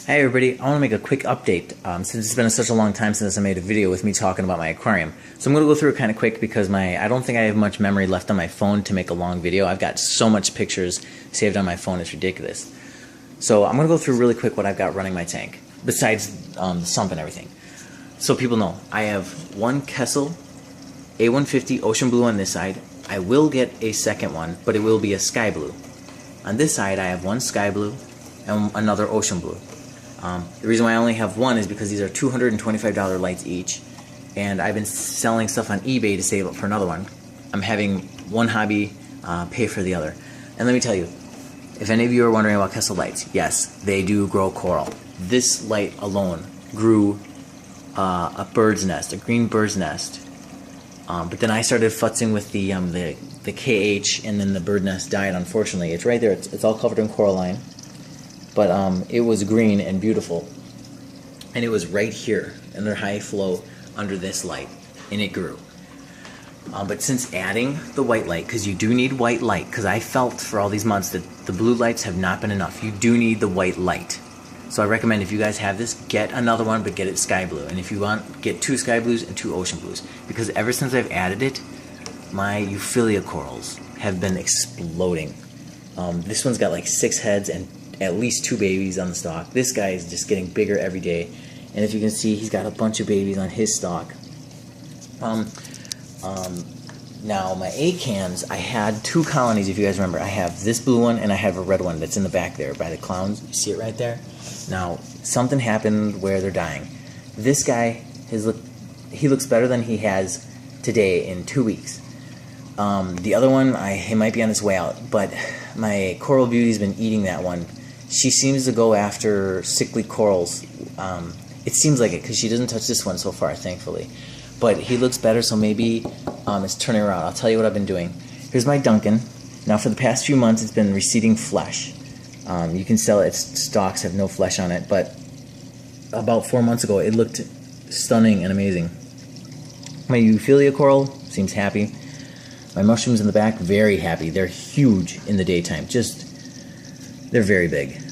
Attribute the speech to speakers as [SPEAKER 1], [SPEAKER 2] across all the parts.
[SPEAKER 1] Hey everybody, I want to make a quick update since it's been such a long time since I made a video with me talking about my aquarium. So I'm going to go through it kind of quick because I don't think I have much memory left on my phone to make a long video. I've got so much pictures saved on my phone, it's ridiculous. So I'm going to go through really quick what I've got running my tank, besides the sump and everything. So people know, I have one Kessel A150 Ocean Blue on this side. I will get a second one, but it will be a Sky Blue. On this side I have one Sky Blue and another Ocean Blue. The reason why I only have one is because these are $225 lights each, and I've been selling stuff on eBay to save up for another one. I'm having one hobby pay for the other. And let me tell you, if any of you are wondering about Kessel lights, yes, they do grow coral. This light alone grew a bird's nest, a green bird's nest. But then I started futzing with the KH, and then the bird nest died, unfortunately. It's right there. It's all covered in coralline. But it was green and beautiful, and it was right here under high flow under this light, and it grew. But since adding the white light, because you do need white light, because I felt for all these months that the blue lights have not been enough. You do need the white light. So I recommend if you guys have this, get another one, but get it sky blue. And if you want, get 2 sky blues and 2 ocean blues. Because ever since I've added it, my Euphilia corals have been exploding. This one's got like 6 heads and at least 2 babies on the stalk. This guy is just getting bigger every day, and if you can see, he's got a bunch of babies on his stalk. Now my acans, I had 2 colonies, if you guys remember. I have this blue one and I have a red one that's in the back there by the clowns. You see it right there? Now something happened where they're dying. This guy, he looks better than he has today in 2 weeks. The other one, he might be on his way out, but my Coral Beauty's been eating that one. She seems to go after sickly corals. It seems like it, because she doesn't touch this one so far, thankfully. But he looks better, so maybe it's turning around. I'll tell you what I've been doing. Here's my Duncan. Now for the past few months, it's been receding flesh. You can sell it. Its stalks have no flesh on it, but about 4 months ago, it looked stunning and amazing. My Euphilia coral seems happy. My mushrooms in the back, very happy. They're huge in the daytime. They're very big.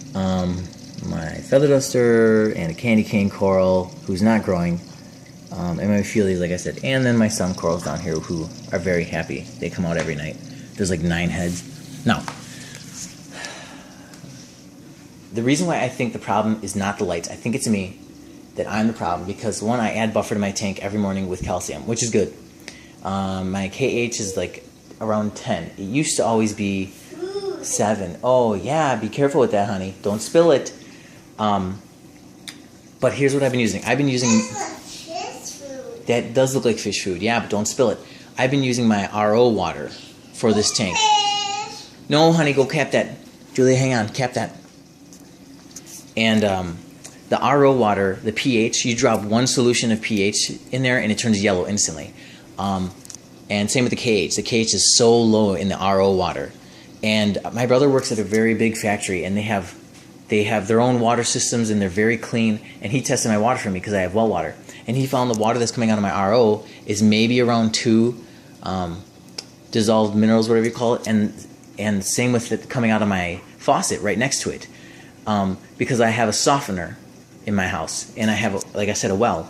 [SPEAKER 1] My feather duster and a candy cane coral, who's not growing, and my Euphilias, like I said, and then my sun corals down here, who are very happy. They come out every night. There's like 9 heads. Now, the reason why I think the problem is not the lights, I think it's me, that I'm the problem, because one, I add buffer to my tank every morning with calcium, which is good. My KH is like around 10. It used to always be 7. Oh yeah, be careful with that, honey. Don't spill it. But here's what I've been using. I've been using... Fish food. That does look like fish food. Yeah, but don't spill it. I've been using my RO water for this tank. No, honey, go cap that. Julia, hang on. Cap that. And the RO water, the pH, you drop 1 solution of pH in there and it turns yellow instantly. And same with the KH. The KH is so low in the RO water. And my brother works at a very big factory, and they have their own water systems, and they're very clean. And he tested my water for me because I have well water. And he found the water that's coming out of my RO is maybe around 2 dissolved minerals, whatever you call it. And same with it coming out of my faucet right next to it. Because I have a softener in my house, and I have, like I said, a well.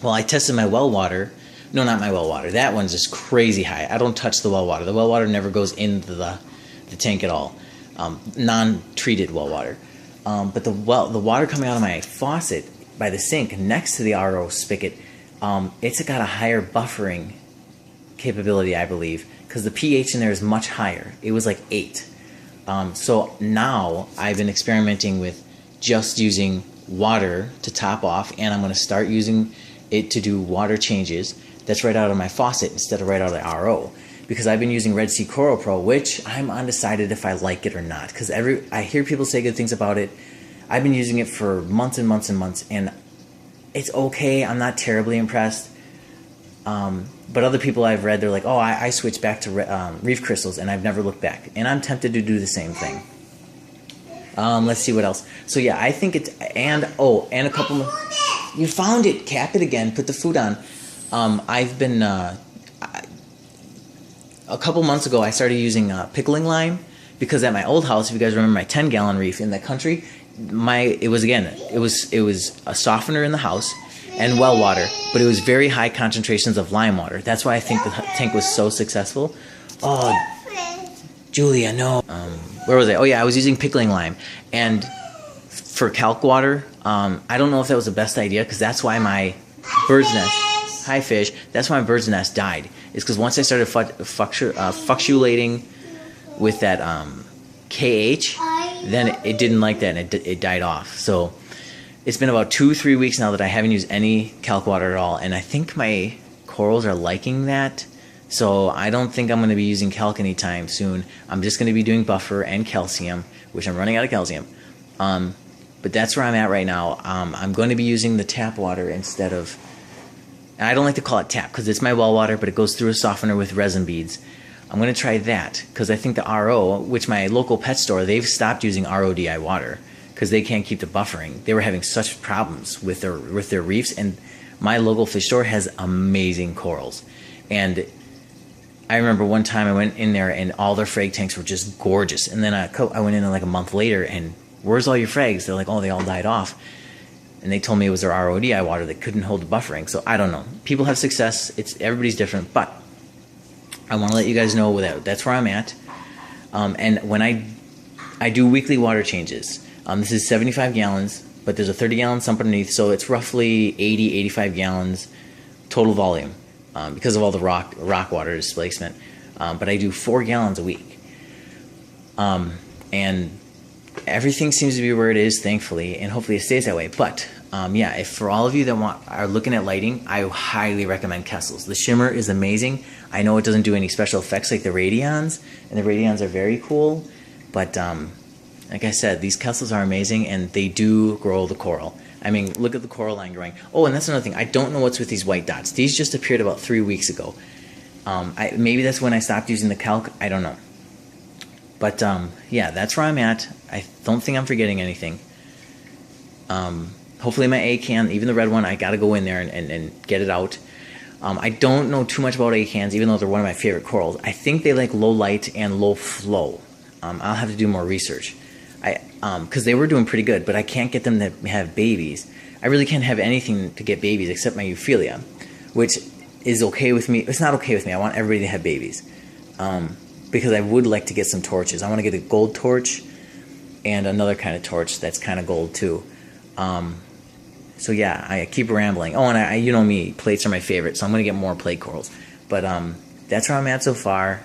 [SPEAKER 1] Well, I tested my well water. No, not my well water. That one's just crazy high. I don't touch the well water. The well water never goes into the tank at all. Non-treated well water. But the water coming out of my faucet by the sink next to the RO spigot, it's got a higher buffering capability, I believe, because the pH in there is much higher. It was like 8. So now I've been experimenting with just using water to top off, and I'm going to start using it to do water changes. That's right out of my faucet instead of right out of the RO. Because I've been using Red Sea Coral Pro, which I'm undecided if I like it or not. Because I hear people say good things about it. I've been using it for months and months and months, and it's okay. I'm not terribly impressed. But other people I've read, they're like, oh, I switched back to reef crystals, and I've never looked back. And I'm tempted to do the same thing. Let's see what else. So yeah, I think it's, and a couple more. You found it. Cap it again. Put the food on. I've been, a couple months ago, I started using pickling lime because at my old house, if you guys remember my 10-gallon reef in the country, it was a softener in the house and well water, but it was very high concentrations of lime water. That's why I think the tank was so successful. Oh, Julia, no. Where was I? Oh yeah, I was using pickling lime, and for calc water, I don't know if that was the best idea, because that's why my bird's nest, hi fish, that's why my bird's nest died. It's because once I started fluctuating with that KH, then it didn't like that, and it died off. So it's been about 2-3 weeks now that I haven't used any calc water at all, and I think my corals are liking that. So I don't think I'm going to be using calc anytime soon. I'm just going to be doing buffer and calcium, which I'm running out of calcium. But that's where I'm at right now. I'm going to be using the tap water instead of, and I don't like to call it tap because it's my well water, but it goes through a softener with resin beads. I'm going to try that because I think the RO, which my local pet store, they've stopped using RODI water because they can't keep the buffering. They were having such problems with their reefs, and my local fish store has amazing corals. And I remember one time I went in there and all their frag tanks were just gorgeous. And then I went in like a month later and, where's all your frags? They're like, oh, they all died off. And they told me it was their RODI water that couldn't hold the buffering. So I don't know. People have success. Everybody's different. But I want to let you guys know that's where I'm at. And when I do weekly water changes, this is 75 gallons, but there's a 30-gallon sump underneath. So it's roughly 85 gallons total volume. Because of all the rock water displacement. But I do 4 gallons a week. And everything seems to be where it is, thankfully, and hopefully it stays that way. But yeah, if for all of you that are looking at lighting, I highly recommend Kessel's. The shimmer is amazing. I know it doesn't do any special effects like the Radions, and the Radions are very cool. But like I said, these Kessel's are amazing, and they do grow the coral. I mean, look at the coral line growing. Oh, and that's another thing. I don't know what's with these white dots. These just appeared about 3 weeks ago. Maybe that's when I stopped using the calc. I don't know. But yeah, that's where I'm at. I don't think I'm forgetting anything. Hopefully my A-can, even the red one, I got to go in there and get it out. I don't know too much about A-cans, even though they're one of my favorite corals. I think they like low light and low flow. I'll have to do more research. Because they were doing pretty good, but I can't get them to have babies. I really can't have anything to get babies except my Euphilia, which is okay with me. It's not okay with me. I want everybody to have babies. Because I would like to get some torches. I want to get a gold torch and another kind of torch that's kind of gold too. So yeah, I keep rambling. Oh, and you know me, plates are my favorite, so I'm going to get more plate corals. But that's where I'm at so far.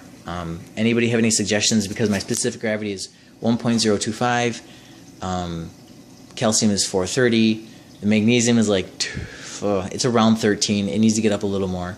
[SPEAKER 1] Anybody have any suggestions? Because my specific gravity is 1.025, calcium is 430, the magnesium is like, it's around 13, it needs to get up a little more.